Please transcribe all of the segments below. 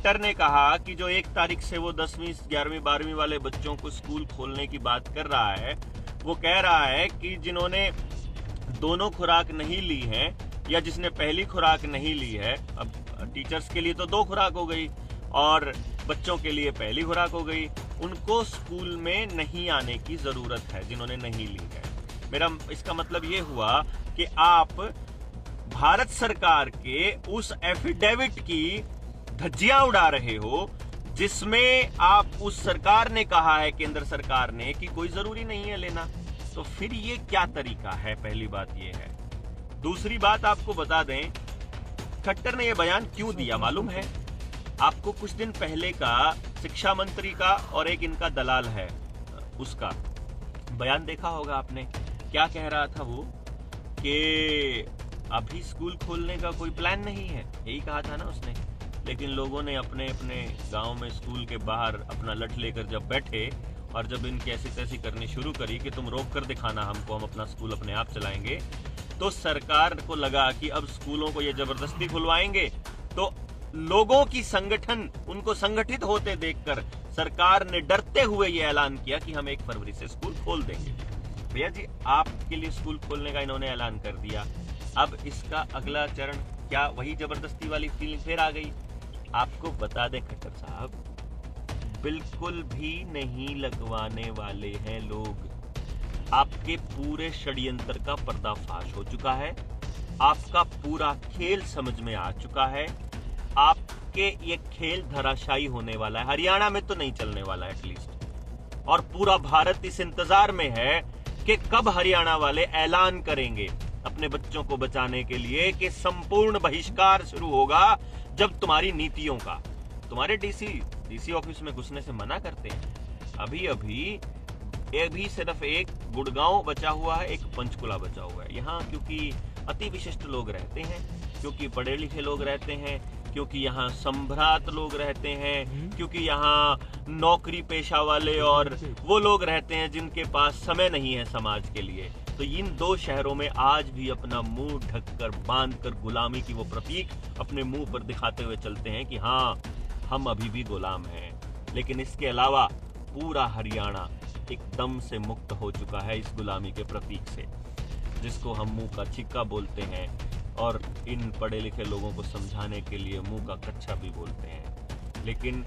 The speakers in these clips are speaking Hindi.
खट्टर ने कहा कि जो 1 तारीख से वो 10वीं 11वीं 12वीं वाले बच्चों को स्कूल खोलने की बात कर रहा है, वो कह रहा है कि जिन्होंने दोनों खुराक नहीं ली है या जिसने पहली खुराक नहीं ली है, अब टीचर्स के लिए तो 2 खुराक हो गई और बच्चों के लिए पहली खुराक हो गई, उनको स्कूल में नहीं आने की जरूरत है जिन्होंने नहीं ली है। मेरा इसका मतलब ये हुआ कि आप भारत सरकार के उस एफिडेविट की धज्जियां उड़ा रहे हो जिसमें आप उस सरकार ने कहा है, केंद्र सरकार ने, कि कोई जरूरी नहीं है लेना। तो फिर ये क्या तरीका है? पहली बात ये है। दूसरी बात आपको बता दें, खट्टर ने यह बयान क्यों दिया मालूम है आपको? कुछ दिन पहले का शिक्षा मंत्री का और एक इनका दलाल है उसका बयान देखा होगा आपने। क्या कह रहा था वो? कि अभी स्कूल खोलने का कोई प्लान नहीं है, यही कहा था ना उसने। लेकिन लोगों ने अपने अपने गांव में स्कूल के बाहर अपना लठ लेकर जब बैठे और जब इनकी ऐसी तैसी करनी शुरू करी कि तुम रोक कर दिखाना हमको, हम अपना स्कूल अपने आप चलाएंगे, तो सरकार को लगा कि अब स्कूलों को ये जबरदस्ती खुलवाएंगे। तो लोगों की संगठन, उनको संगठित होते देखकर सरकार ने डरते हुए ये ऐलान किया कि हम 1 फरवरी से स्कूल खोल देंगे। भैया जी, आपके लिए स्कूल खोलने का इन्होंने ऐलान कर दिया। अब इसका अगला चरण क्या वही जबरदस्ती वाली फीलिंग फिर आ गई? आपको बता दें खट्टर साहब, बिल्कुल भी नहीं लगवाने वाले हैं लोग। आपके पूरे षड्यंत्र का पर्दाफाश हो चुका है, आपका पूरा खेल समझ में आ चुका है, आपके ये खेल धराशायी होने वाला है। हरियाणा में तो नहीं चलने वाला एटलीस्ट, और पूरा भारत इस इंतजार में है कि कब हरियाणा वाले ऐलान करेंगे अपने बच्चों को बचाने के लिए कि संपूर्ण बहिष्कार शुरू होगा जब तुम्हारी नीतियों का, तुम्हारे डीसी ऑफिस में घुसने से मना करते हैं। अभी अभी सिर्फ एक गुड़गांव बचा हुआ है, एक पंचकुला बचा हुआ है। यहाँ क्योंकि अति विशिष्ट लोग रहते हैं, क्योंकि पढ़े लिखे लोग रहते हैं, क्योंकि यहाँ संभ्रात लोग रहते हैं, क्योंकि यहाँ नौकरी पेशा वाले और वो लोग रहते हैं जिनके पास समय नहीं है समाज के लिए। तो इन 2 शहरों में आज भी अपना मुंह ढककर, बांधकर गुलामी की वो प्रतीक अपने मुंह पर दिखाते हुए चलते हैं कि हाँ, हम अभी भी गुलाम हैं। लेकिन इसके अलावा पूरा हरियाणा एकदम से मुक्त हो चुका है इस गुलामी के प्रतीक से, जिसको हम मुंह का छिक्का बोलते हैं और इन पढ़े लिखे लोगों को समझाने के लिए मुंह का कच्चा भी बोलते हैं। लेकिन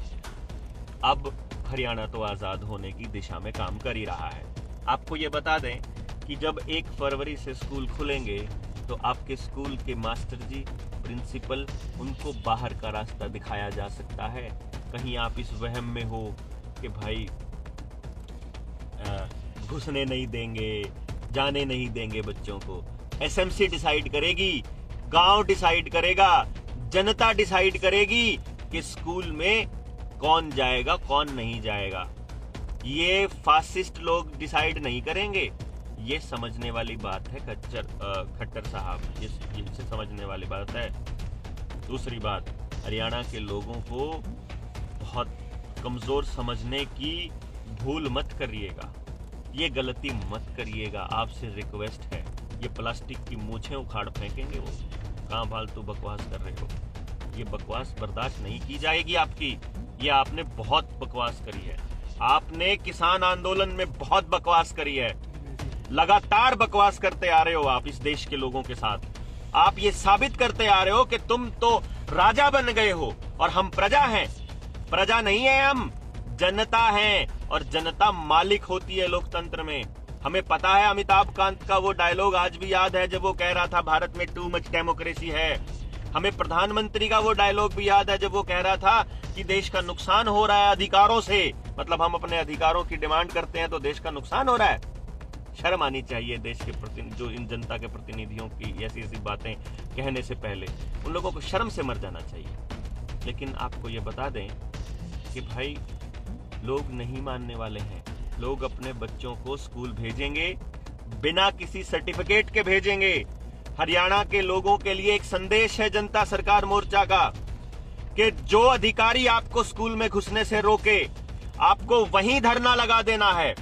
अब हरियाणा तो आजाद होने की दिशा में काम कर ही रहा है। आपको ये बता दें कि जब 1 फरवरी से स्कूल खुलेंगे तो आपके स्कूल के मास्टर जी, प्रिंसिपल, उनको बाहर का रास्ता दिखाया जा सकता है। कहीं आप इस वहम में हो कि भाई घुसने नहीं देंगे, जाने नहीं देंगे बच्चों को। एसएमसी डिसाइड करेगी, गांव डिसाइड करेगा, जनता डिसाइड करेगी कि स्कूल में कौन जाएगा कौन नहीं जाएगा। ये फासिस्ट लोग डिसाइड नहीं करेंगे। ये समझने वाली बात है खट्टर साहब, ये समझने वाली बात है। दूसरी बात, हरियाणा के लोगों को बहुत कमजोर समझने की भूल मत करिएगा, ये गलती मत करिएगा। आपसे रिक्वेस्ट है, ये प्लास्टिक की मूछें उखाड़ फेंकेंगे वो। कहाँ फालतू बकवास कर रहे हो? ये बकवास बर्दाश्त नहीं की जाएगी आपकी। ये आपने बहुत बकवास करी है, आपने किसान आंदोलन में बहुत बकवास करी है, लगातार बकवास करते आ रहे हो आप इस देश के लोगों के साथ। आप ये साबित करते आ रहे हो कि तुम तो राजा बन गए हो और हम प्रजा हैं। प्रजा नहीं है, हम जनता हैं और जनता मालिक होती है लोकतंत्र में। हमें पता है, अमिताभ कांत का वो डायलॉग आज भी याद है जब वो कह रहा था भारत में टू मच डेमोक्रेसी है। हमें प्रधानमंत्री का वो डायलॉग भी याद है जब वो कह रहा था कि देश का नुकसान हो रहा है अधिकारों से, मतलब हम अपने अधिकारों की डिमांड करते हैं तो देश का नुकसान हो रहा है। शर्म आनी चाहिए देश के जो इन जनता के प्रतिनिधियों की ऐसी ऐसी बातें कहने से पहले उन लोगों को शर्म से मर जाना चाहिए। लेकिन आपको ये बता दें कि भाई लोग नहीं मानने वाले हैं। लोग अपने बच्चों को स्कूल भेजेंगे, बिना किसी सर्टिफिकेट के भेजेंगे। हरियाणा के लोगों के लिए एक संदेश है जनता सरकार मोर्चा का कि जो अधिकारी आपको स्कूल में घुसने से रोके, आपको वहीं धरना लगा देना है।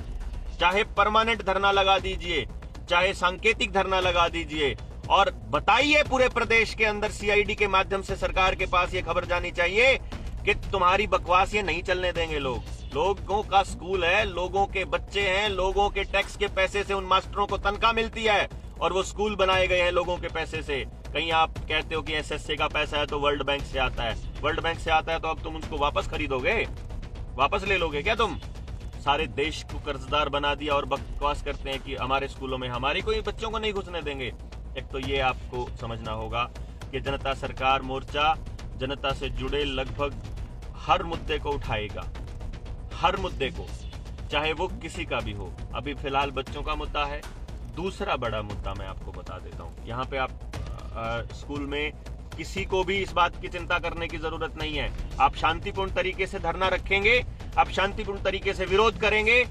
चाहे परमानेंट धरना लगा दीजिए, चाहे सांकेतिक धरना लगा दीजिए, और बताइए पूरे प्रदेश के अंदर सीआईडी के माध्यम से सरकार के पास ये खबर जानी चाहिए कि तुम्हारी बकवास ये नहीं चलने देंगे लोगों का स्कूल है, लोगों के बच्चे हैं, लोगों के टैक्स के पैसे से उन मास्टरों को तनख्वाह मिलती है और वो स्कूल बनाए गए हैं लोगों के पैसे से। कहीं आप कहते हो कि एसएससी का पैसा है तो वर्ल्ड बैंक से आता है, वर्ल्ड बैंक से आता है तो अब तुम उसको वापस खरीदोगे, वापस ले लोगे क्या तुम? सारे देश को कर्जदार बना दिया और बकवास करते हैं कि हमारे स्कूलों में हमारे कोई बच्चों को नहीं घुसने देंगे। एक तो ये आपको समझना होगा कि जनता सरकार मोर्चा जनता से जुड़े लगभग हर मुद्दे को उठाएगा, हर मुद्दे को, चाहे वो किसी का भी हो। अभी फिलहाल बच्चों का मुद्दा है। दूसरा बड़ा मुद्दा मैं आपको बता देता हूँ, यहाँ पे आप स्कूल में किसी को भी इस बात की चिंता करने की जरूरत नहीं है। आप शांतिपूर्ण तरीके से धरना रखेंगे, आप शांतिपूर्ण तरीके से विरोध करेंगे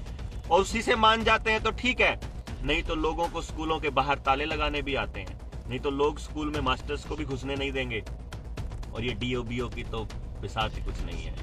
और उसी से मान जाते हैं तो ठीक है, नहीं तो लोगों को स्कूलों के बाहर ताले लगाने भी आते हैं, नहीं तो लोग स्कूल में मास्टर्स को भी घुसने नहीं देंगे। और ये डीओ बीओ की तो बिसात ही कुछ नहीं है।